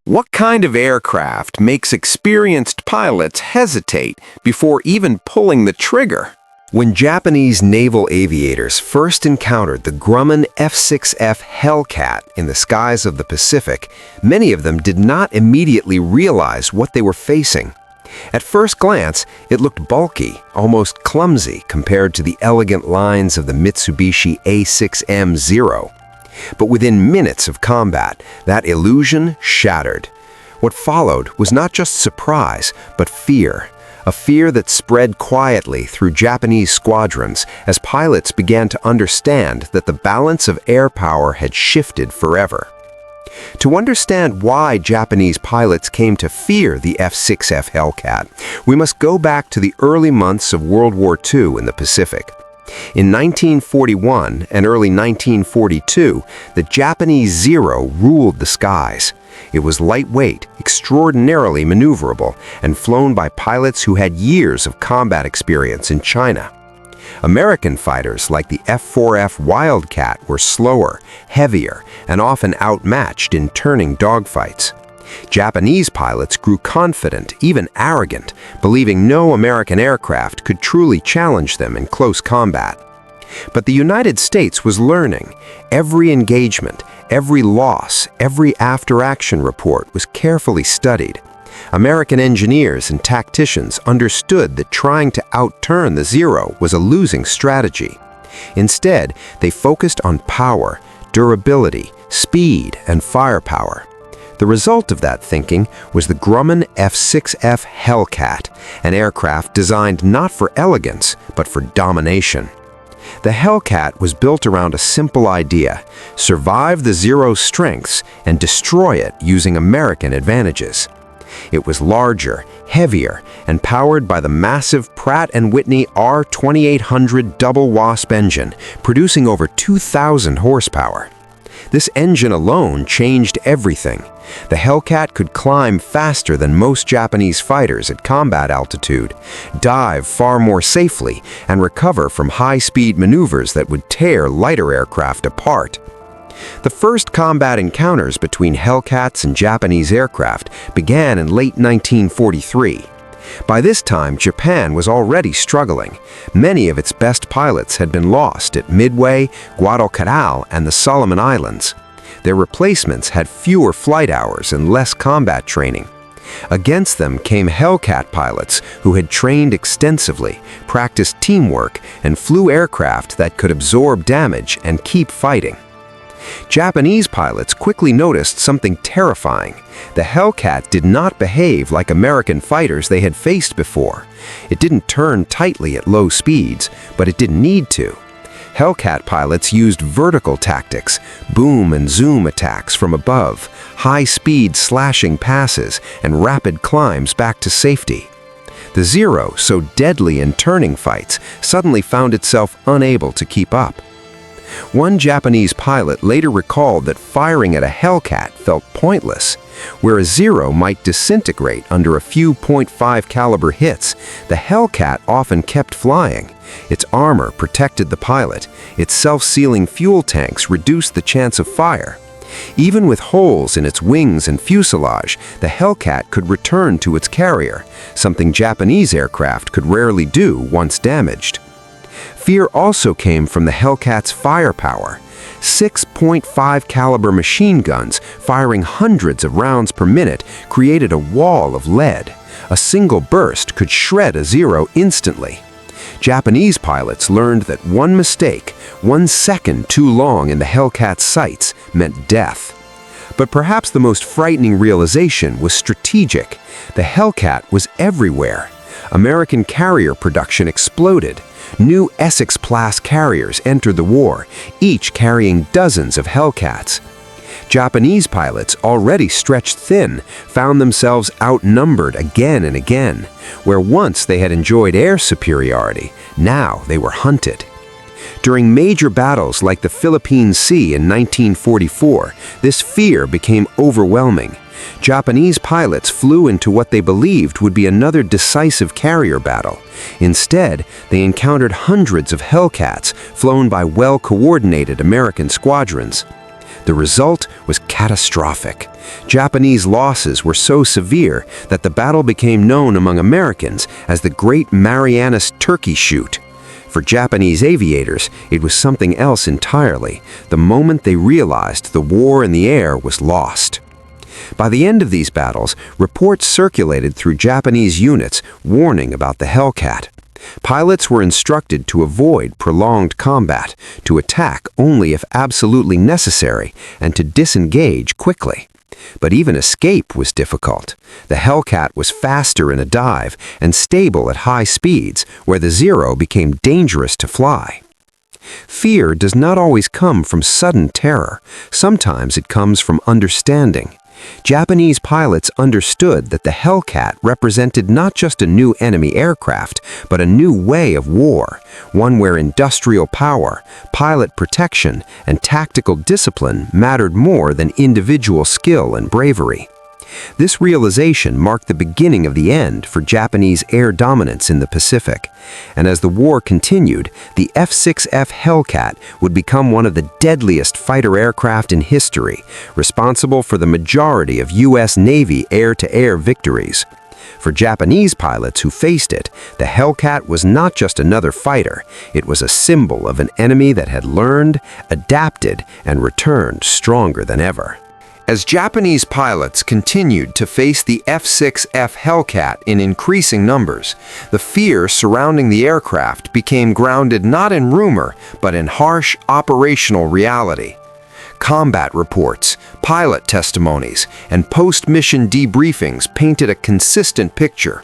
What kind of aircraft makes experienced pilots hesitate before even pulling the trigger? When Japanese naval aviators first encountered the Grumman F6F Hellcat in the skies of the Pacific, many of them did not immediately realize what they were facing. At first glance, it looked bulky, almost clumsy compared to the elegant lines of the Mitsubishi A6M0. But within minutes of combat, that illusion shattered. What followed was not just surprise, but fear. A fear that spread quietly through Japanese squadrons as pilots began to understand that the balance of air power had shifted forever. To understand why Japanese pilots came to fear the F6F Hellcat, we must go back to the early months of World War II in the Pacific. In 1941 and early 1942, the Japanese Zero ruled the skies. It was lightweight, extraordinarily maneuverable, and flown by pilots who had years of combat experience in China. American fighters like the F4F Wildcat were slower, heavier, and often outmatched in turning dogfights. Japanese pilots grew confident, even arrogant, believing no American aircraft could truly challenge them in close combat. But the United States was learning. Every engagement, every loss, every after-action report was carefully studied. American engineers and tacticians understood that trying to outturn the Zero was a losing strategy. Instead, they focused on power, durability, speed, and firepower. The result of that thinking was the Grumman F6F Hellcat, an aircraft designed not for elegance, but for domination. The Hellcat was built around a simple idea: survive the Zero's strengths and destroy it using American advantages. It was larger, heavier, and powered by the massive Pratt & Whitney R2800 double wasp engine, producing over 2,000 horsepower. This engine alone changed everything. The Hellcat could climb faster than most Japanese fighters at combat altitude, dive far more safely, and recover from high-speed maneuvers that would tear lighter aircraft apart. The first combat encounters between Hellcats and Japanese aircraft began in late 1943. By this time, Japan was already struggling. Many of its best pilots had been lost at Midway, Guadalcanal, and the Solomon Islands. Their replacements had fewer flight hours and less combat training. Against them came Hellcat pilots who had trained extensively, practiced teamwork, and flew aircraft that could absorb damage and keep fighting. Japanese pilots quickly noticed something terrifying. The Hellcat did not behave like American fighters they had faced before. It didn't turn tightly at low speeds, but it didn't need to. Hellcat pilots used vertical tactics, boom and zoom attacks from above, high-speed slashing passes, and rapid climbs back to safety. The Zero, so deadly in turning fights, suddenly found itself unable to keep up. One Japanese pilot later recalled that firing at a Hellcat felt pointless. Where a Zero might disintegrate under a few .5 caliber hits, the Hellcat often kept flying. Its armor protected the pilot. Its self-sealing fuel tanks reduced the chance of fire. Even with holes in its wings and fuselage, the Hellcat could return to its carrier, something Japanese aircraft could rarely do once damaged. Fear also came from the Hellcat's firepower. 6.5 caliber machine guns firing hundreds of rounds per minute created a wall of lead. A single burst could shred a Zero instantly. Japanese pilots learned that one mistake, 1 second too long in the Hellcat's sights, meant death. But perhaps the most frightening realization was strategic. The Hellcat was everywhere. American carrier production exploded. New Essex-class carriers entered the war, each carrying dozens of Hellcats. Japanese pilots, already stretched thin, found themselves outnumbered again and again. Where once they had enjoyed air superiority, now they were hunted. During major battles like the Philippine Sea in 1944, this fear became overwhelming. Japanese pilots flew into what they believed would be another decisive carrier battle. Instead, they encountered hundreds of Hellcats flown by well-coordinated American squadrons. The result was catastrophic. Japanese losses were so severe that the battle became known among Americans as the Great Marianas Turkey Shoot. For Japanese aviators, it was something else entirely, the moment they realized the war in the air was lost. By the end of these battles, reports circulated through Japanese units warning about the Hellcat. Pilots were instructed to avoid prolonged combat, to attack only if absolutely necessary, and to disengage quickly. But even escape was difficult. The Hellcat was faster in a dive and stable at high speeds, where the Zero became dangerous to fly. Fear does not always come from sudden terror. Sometimes it comes from understanding. Japanese pilots understood that the Hellcat represented not just a new enemy aircraft, but a new way of war, one where industrial power, pilot protection, and tactical discipline mattered more than individual skill and bravery. This realization marked the beginning of the end for Japanese air dominance in the Pacific. And as the war continued, the F6F Hellcat would become one of the deadliest fighter aircraft in history, responsible for the majority of U.S. Navy air-to-air victories. For Japanese pilots who faced it, the Hellcat was not just another fighter, it was a symbol of an enemy that had learned, adapted, and returned stronger than ever. As Japanese pilots continued to face the F6F Hellcat in increasing numbers, the fear surrounding the aircraft became grounded not in rumor, but in harsh operational reality. Combat reports, pilot testimonies, and post-mission debriefings painted a consistent picture.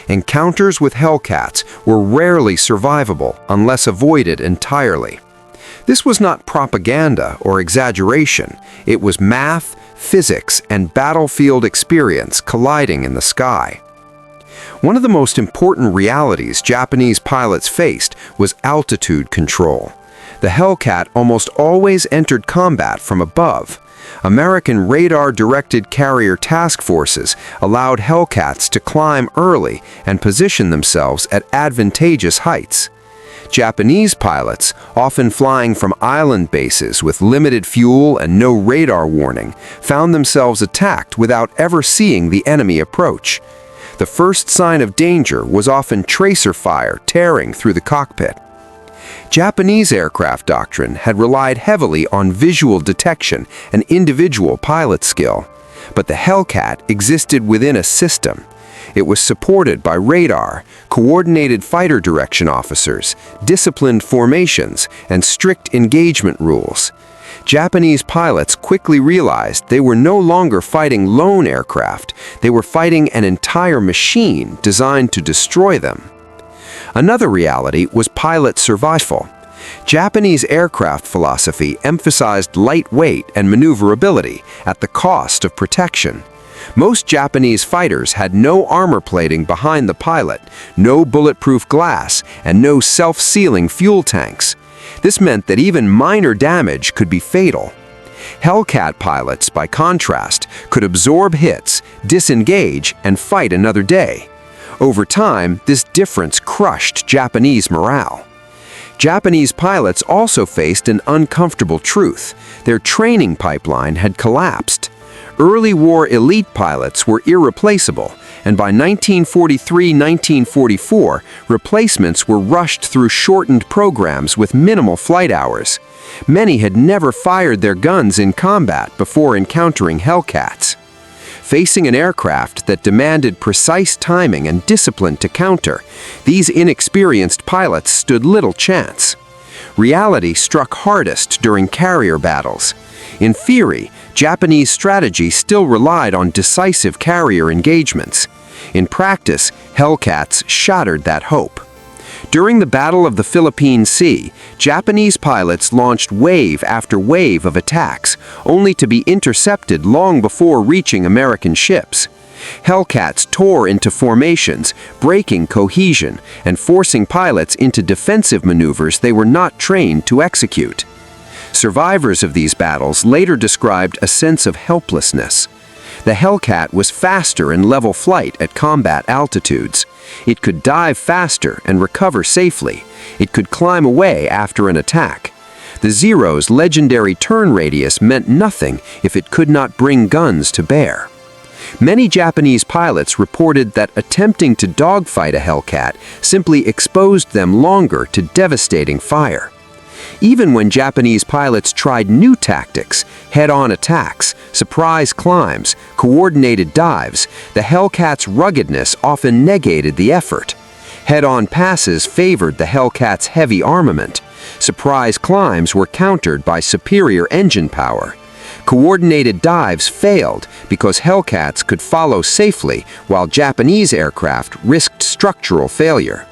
Encounters with Hellcats were rarely survivable unless avoided entirely. This was not propaganda or exaggeration, it was math, physics, and battlefield experience colliding in the sky. One of the most important realities Japanese pilots faced was altitude control. The Hellcat almost always entered combat from above. American radar-directed carrier task forces allowed Hellcats to climb early and position themselves at advantageous heights. Japanese pilots, often flying from island bases with limited fuel and no radar warning, found themselves attacked without ever seeing the enemy approach. The first sign of danger was often tracer fire tearing through the cockpit. Japanese aircraft doctrine had relied heavily on visual detection and individual pilot skill, but the Hellcat existed within a system. It was supported by radar, coordinated fighter direction officers, disciplined formations, and strict engagement rules. Japanese pilots quickly realized they were no longer fighting lone aircraft, they were fighting an entire machine designed to destroy them. Another reality was pilot survival. Japanese aircraft philosophy emphasized lightweight and maneuverability at the cost of protection. Most Japanese fighters had no armor plating behind the pilot, no bulletproof glass, and no self-sealing fuel tanks. This meant that even minor damage could be fatal. Hellcat pilots, by contrast, could absorb hits, disengage, and fight another day. Over time, this difference crushed Japanese morale. Japanese pilots also faced an uncomfortable truth. Their training pipeline had collapsed. Early war elite pilots were irreplaceable, and by 1943-1944, replacements were rushed through shortened programs with minimal flight hours. Many had never fired their guns in combat before encountering Hellcats. Facing an aircraft that demanded precise timing and discipline to counter, these inexperienced pilots stood little chance. Reality struck hardest during carrier battles. In theory, Japanese strategy still relied on decisive carrier engagements. In practice, Hellcats shattered that hope. During the Battle of the Philippine Sea, Japanese pilots launched wave after wave of attacks, only to be intercepted long before reaching American ships. Hellcats tore into formations, breaking cohesion and forcing pilots into defensive maneuvers they were not trained to execute. Survivors of these battles later described a sense of helplessness. The Hellcat was faster in level flight at combat altitudes. It could dive faster and recover safely. It could climb away after an attack. The Zero's legendary turn radius meant nothing if it could not bring guns to bear. Many Japanese pilots reported that attempting to dogfight a Hellcat simply exposed them longer to devastating fire. Even when Japanese pilots tried new tactics, head-on attacks, surprise climbs, coordinated dives, the Hellcat's ruggedness often negated the effort. Head-on passes favored the Hellcat's heavy armament. Surprise climbs were countered by superior engine power. Coordinated dives failed because Hellcats could follow safely while Japanese aircraft risked structural failure.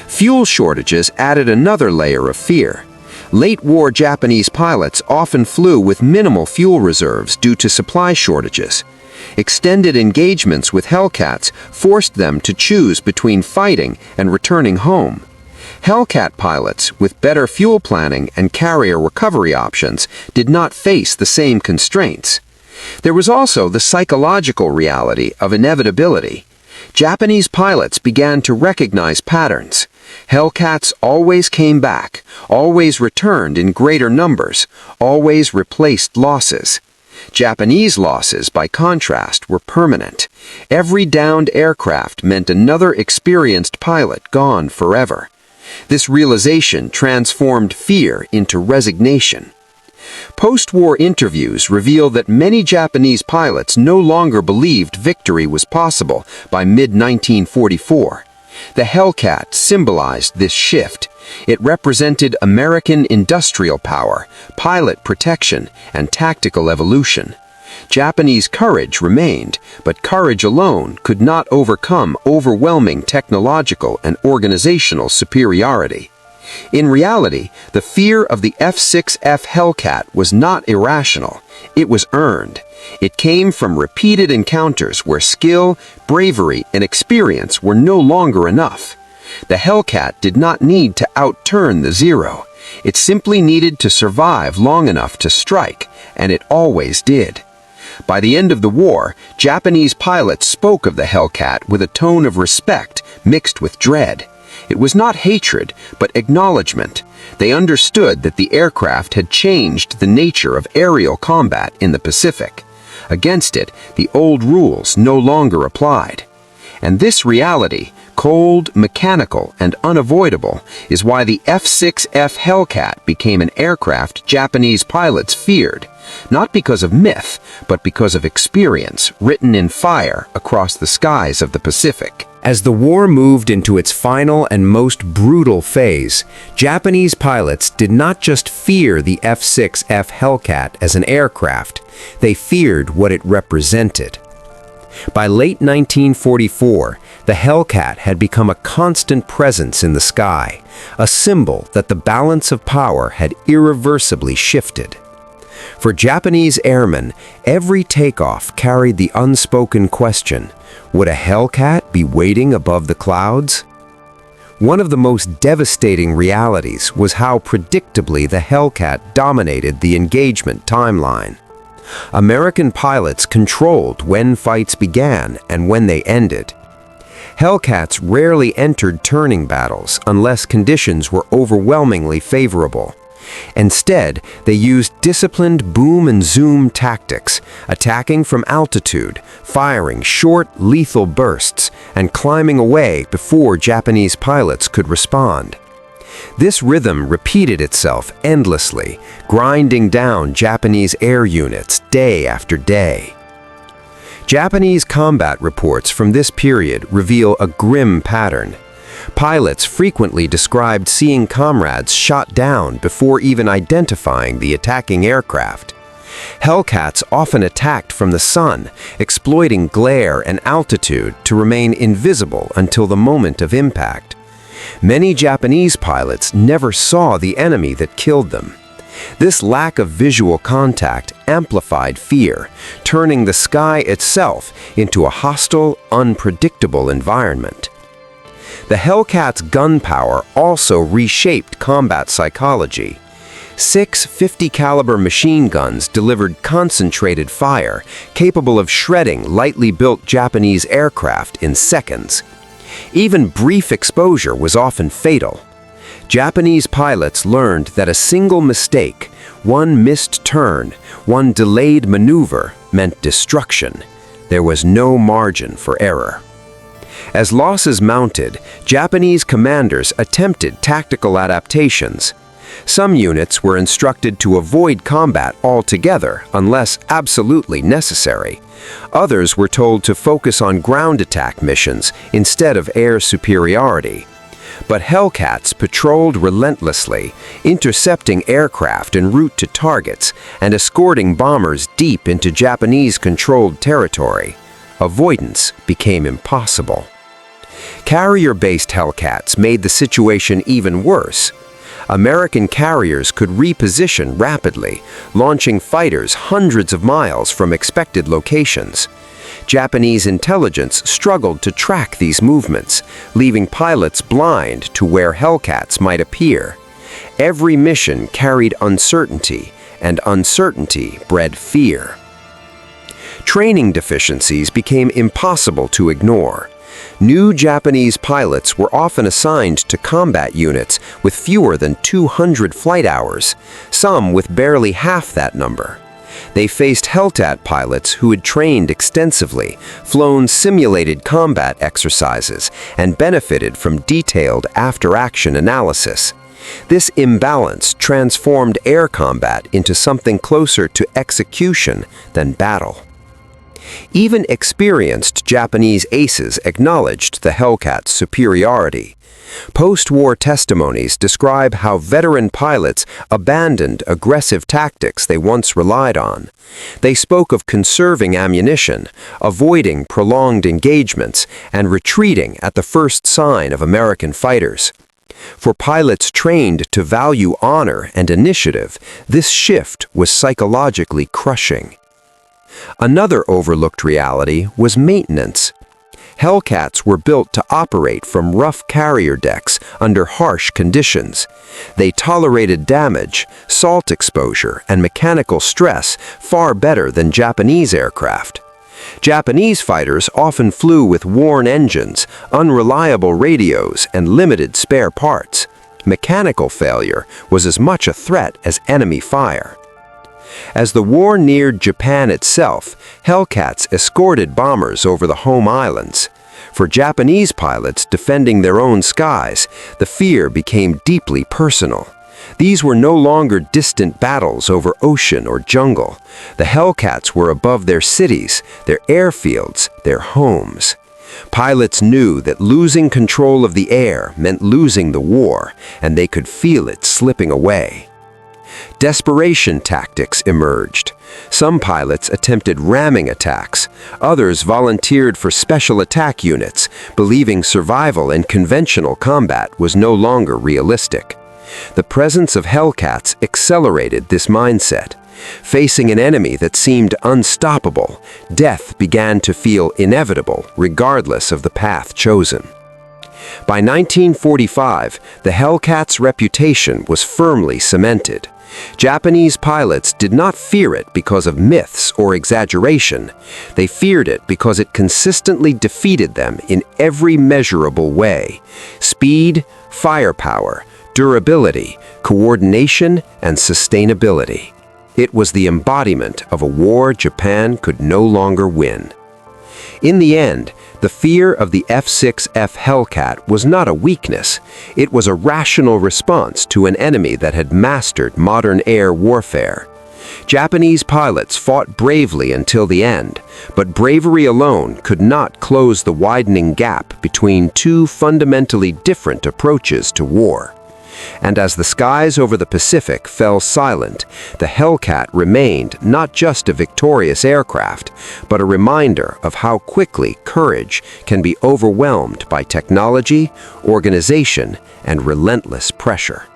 Fuel shortages added another layer of fear. Late-war Japanese pilots often flew with minimal fuel reserves due to supply shortages. Extended engagements with Hellcats forced them to choose between fighting and returning home. Hellcat pilots, with better fuel planning and carrier recovery options, did not face the same constraints. There was also the psychological reality of inevitability. Japanese pilots began to recognize patterns. Hellcats always came back, always returned in greater numbers, always replaced losses. Japanese losses, by contrast, were permanent. Every downed aircraft meant another experienced pilot gone forever. This realization transformed fear into resignation. Post-war interviews reveal that many Japanese pilots no longer believed victory was possible by mid-1944. The Hellcat symbolized this shift. It represented American industrial power, pilot protection, and tactical evolution. Japanese courage remained, but courage alone could not overcome overwhelming technological and organizational superiority. In reality, the fear of the F6F Hellcat was not irrational. It was earned. It came from repeated encounters where skill, bravery, and experience were no longer enough. The Hellcat did not need to outturn the Zero. It simply needed to survive long enough to strike, and it always did. By the end of the war, Japanese pilots spoke of the Hellcat with a tone of respect mixed with dread. It was not hatred, but acknowledgement. They understood that the aircraft had changed the nature of aerial combat in the Pacific. Against it, the old rules no longer applied. And this reality, cold, mechanical, and unavoidable, is why the F6F Hellcat became an aircraft Japanese pilots feared, not because of myth, but because of experience written in fire across the skies of the Pacific. As the war moved into its final and most brutal phase, Japanese pilots did not just fear the F6F Hellcat as an aircraft, they feared what it represented. By late 1944, the Hellcat had become a constant presence in the sky, a symbol that the balance of power had irreversibly shifted. For Japanese airmen, every takeoff carried the unspoken question, would a Hellcat be waiting above the clouds? One of the most devastating realities was how predictably the Hellcat dominated the engagement timeline. American pilots controlled when fights began and when they ended. Hellcats rarely entered turning battles unless conditions were overwhelmingly favorable. Instead, they used disciplined boom and zoom tactics, attacking from altitude, firing short, lethal bursts, and climbing away before Japanese pilots could respond. This rhythm repeated itself endlessly, grinding down Japanese air units day after day. Japanese combat reports from this period reveal a grim pattern. Pilots frequently described seeing comrades shot down before even identifying the attacking aircraft. Hellcats often attacked from the sun, exploiting glare and altitude to remain invisible until the moment of impact. Many Japanese pilots never saw the enemy that killed them. This lack of visual contact amplified fear, turning the sky itself into a hostile, unpredictable environment. The Hellcat's gunpowder also reshaped combat psychology. 6 50-caliber machine guns delivered concentrated fire, capable of shredding lightly built Japanese aircraft in seconds. Even brief exposure was often fatal. Japanese pilots learned that a single mistake, one missed turn, one delayed maneuver, meant destruction. There was no margin for error. As losses mounted, Japanese commanders attempted tactical adaptations. Some units were instructed to avoid combat altogether unless absolutely necessary. Others were told to focus on ground attack missions instead of air superiority. But Hellcats patrolled relentlessly, intercepting aircraft en route to targets and escorting bombers deep into Japanese-controlled territory. Avoidance became impossible. Carrier-based Hellcats made the situation even worse. American carriers could reposition rapidly, launching fighters hundreds of miles from expected locations. Japanese intelligence struggled to track these movements, leaving pilots blind to where Hellcats might appear. Every mission carried uncertainty, and uncertainty bred fear. Training deficiencies became impossible to ignore. New Japanese pilots were often assigned to combat units with fewer than 200 flight hours, some with barely half that number. They faced Hellcat pilots who had trained extensively, flown simulated combat exercises, and benefited from detailed after-action analysis. This imbalance transformed air combat into something closer to execution than battle. Even experienced Japanese aces acknowledged the Hellcat's superiority. Post-war testimonies describe how veteran pilots abandoned aggressive tactics they once relied on. They spoke of conserving ammunition, avoiding prolonged engagements, and retreating at the first sign of American fighters. For pilots trained to value honor and initiative, this shift was psychologically crushing. Another overlooked reality was maintenance. Hellcats were built to operate from rough carrier decks under harsh conditions. They tolerated damage, salt exposure, and mechanical stress far better than Japanese aircraft. Japanese fighters often flew with worn engines, unreliable radios, and limited spare parts. Mechanical failure was as much a threat as enemy fire. As the war neared Japan itself, Hellcats escorted bombers over the home islands. For Japanese pilots defending their own skies, the fear became deeply personal. These were no longer distant battles over ocean or jungle. The Hellcats were above their cities, their airfields, their homes. Pilots knew that losing control of the air meant losing the war, and they could feel it slipping away. Desperation tactics emerged. Some pilots attempted ramming attacks. Others volunteered for special attack units, believing survival in conventional combat was no longer realistic. The presence of Hellcats accelerated this mindset. Facing an enemy that seemed unstoppable, death began to feel inevitable regardless of the path chosen. By 1945, the Hellcat's reputation was firmly cemented. Japanese pilots did not fear it because of myths or exaggeration. They feared it because it consistently defeated them in every measurable way: speed, firepower, durability, coordination, and sustainability. It was the embodiment of a war Japan could no longer win. In the end, the fear of the F6F Hellcat was not a weakness. It was a rational response to an enemy that had mastered modern air warfare. Japanese pilots fought bravely until the end, but bravery alone could not close the widening gap between two fundamentally different approaches to war. And as the skies over the Pacific fell silent, the Hellcat remained not just a victorious aircraft, but a reminder of how quickly courage can be overwhelmed by technology, organization, and relentless pressure.